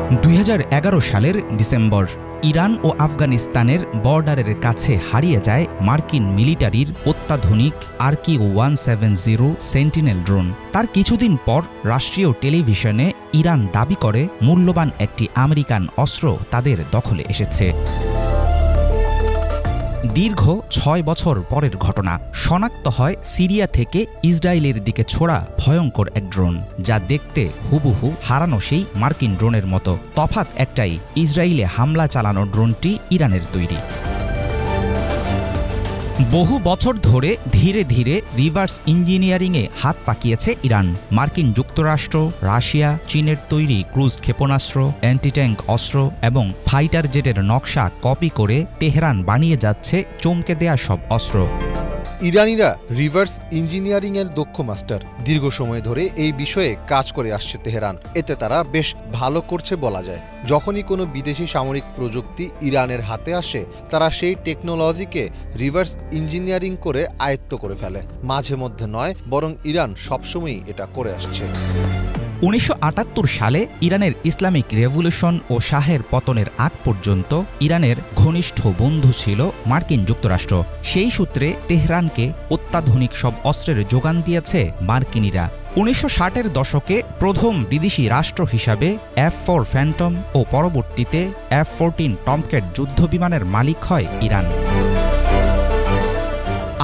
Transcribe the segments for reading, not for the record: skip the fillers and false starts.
2011 সালের December Iran ও আফগানিস্তানের বর্ডারের কাছে হারিয়ে যায় মার্কিন মিলিটারির অত্যাধুনিক RQ-170 সেন্টিনেল ড্রোন। তার কিছুদিন পর রাষ্ট্রীয় টেলিভিশনে ইরান দাবি করে মূল্যবান একটি আমেরিকান অস্ত্র তাদের দখলে এসেছে। দীর্ঘ 6 বছর পরের ঘটনা, শনাক্ত হয় সিরিয়া থেকে ইসরায়েলের দিকে ছোড়া ভয়ঙ্কর এক ড্রোন, যা দেখতে হুবহু হারানো সেই মার্কিন ড্রোনের মতো। তফাৎ একটাই, ইসরায়েলে হামলা চালানো ড্রোনটি ইরানের তৈরি। বহু বছর ধরে ধীরে ধীরে রিভার্স ইঞ্জিনিয়ারিংয়ে হাত পাকিয়েছে ইরান। মার্কিন যুক্তরাষ্ট্র, রাশিয়া, চীনের তৈরি ক্রুজ ক্ষেপণাস্ত্র, অ্যান্টিট্যাঙ্ক অস্ত্র এবং ফাইটার জেটের নকশা কপি করে তেহরান বানিয়ে যাচ্ছে চমকে দেয়া সব অস্ত্র। ইরানিরা রিভার্স ইঞ্জিনিয়ারিংয়ের দক্ষ মাস্টার। দীর্ঘ সময় ধরে এই বিষয়ে কাজ করে আসছে তেহরান। এতে তারা বেশ ভালো করছে বলা যায়। যখনই কোনো বিদেশি সামরিক প্রযুক্তি ইরানের হাতে আসে, তারা সেই টেকনোলজিকে রিভার্স ইঞ্জিনিয়ারিং করে আয়ত্ত করে ফেলে। মাঝে মধ্যে নয়, বরং ইরান সবসময়ই এটা করে আসছে। 1978 সালে ইরানের ইসলামিক রেভলিউশন ও শাহের পতনের আগ পর্যন্ত ইরানের ঘনিষ্ঠ বন্ধু ছিল মার্কিন যুক্তরাষ্ট্র। সেই সূত্রে তেহরানকে অত্যাধুনিক সব অস্ত্রের যোগান দিয়েছে মার্কিনিরা। 1960-এর দশকে প্রথম বিদেশি রাষ্ট্র হিসাবে F-4 ফ্যান্টম ও পরবর্তীতে F-14 টমক্যাট যুদ্ধবিমানের মালিক হয় ইরান।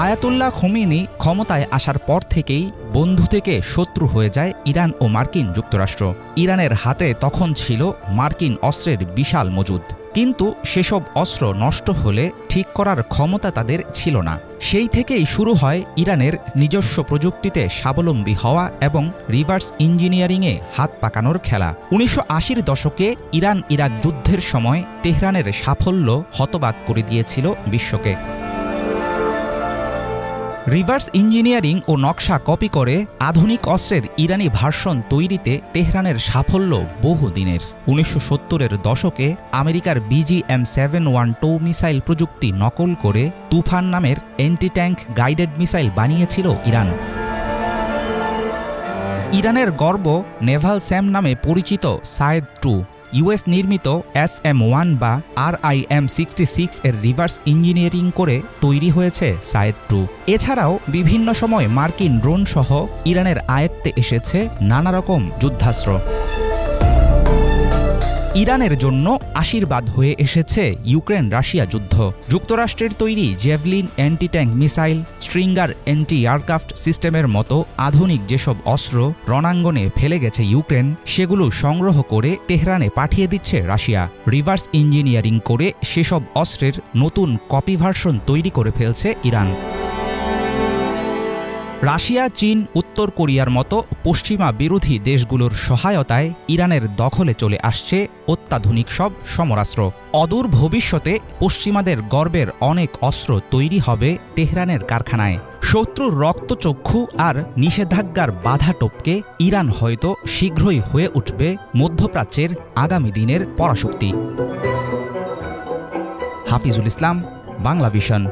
আয়াতুল্লাহ খোমেনি ক্ষমতায় আসার পর থেকেই বন্ধু থেকে শত্রু হয়ে যায় ইরান ও মার্কিন যুক্তরাষ্ট্র। ইরানের হাতে তখন ছিল মার্কিন অস্ত্রের বিশাল মজুদ, কিন্তু সেসব অস্ত্র নষ্ট হলে ঠিক করার ক্ষমতা তাদের ছিল না। সেই থেকেই শুরু হয় ইরানের নিজস্ব প্রযুক্তিতে স্বাবলম্বী হওয়া এবং রিভার্স ইঞ্জিনিয়ারিংয়ে হাত পাকানোর খেলা। 1980-র দশকে ইরান ইরাক যুদ্ধের সময় তেহরানের সাফল্য হতবাক করে দিয়েছিল বিশ্বকে। রিভার্স ইঞ্জিনিয়ারিং ও নকশা কপি করে আধুনিক অস্ত্রের ইরানি ভার্সন তৈরিতে তেহরানের সাফল্য বহুদিনের। 1970-এর দশকে আমেরিকার BGM-712 মিসাইল প্রযুক্তি নকল করে তুফান নামের অ্যান্টি ট্যাঙ্ক গাইডেড মিসাইল বানিয়েছিল ইরান। ইরানের গর্ব নেভাল স্যাম নামে পরিচিত সায়েদ-2 US নির্মিত SM-1 বা RIM-66 এর রিভার্স ইঞ্জিনিয়ারিং করে তৈরি হয়েছে সায়েদ-2। এছাড়াও বিভিন্ন সময় মার্কিন ড্রোন সহ ইরানের আয়ত্তে এসেছে নানারকম যুদ্ধাস্ত্র। ইরানের জন্য আশীর্বাদ হয়ে এসেছে ইউক্রেন রাশিয়া যুদ্ধ। যুক্তরাষ্ট্রের তৈরি javelin anti tank missile, stringer anti aircraft সিস্টেমের মতো আধুনিক যেসব অস্ত্র রণাঙ্গনে ফেলে গেছে ইউক্রেন, সেগুলো সংগ্রহ করে তেহরানে পাঠিয়ে দিচ্ছে রাশিয়া। রিভার্স ইঞ্জিনিয়ারিং করে সেসব অস্ত্রের নতুন কপি ভার্সন তৈরি করে ফেলছে ইরান। রাশিয়া, চীন, উত্তর কোরিয়ার মতো পশ্চিমা বিরোধী দেশগুলোর সহায়তায় ইরানের দখলে চলে আসছে অত্যাধুনিক সব সমরাস্ত্র। অদূর ভবিষ্যতে পশ্চিমাদের গর্বের অনেক অস্ত্র তৈরি হবে তেহরানের কারখানায়। শত্রুর রক্তচক্ষু আর নিষেধাজ্ঞার বাধা টপকে ইরান হয়তো শীঘ্রই হয়ে উঠবে মধ্যপ্রাচ্যের আগামী দিনের পরাশক্তি। হাফিজুল ইসলাম, বাংলা ভিশন।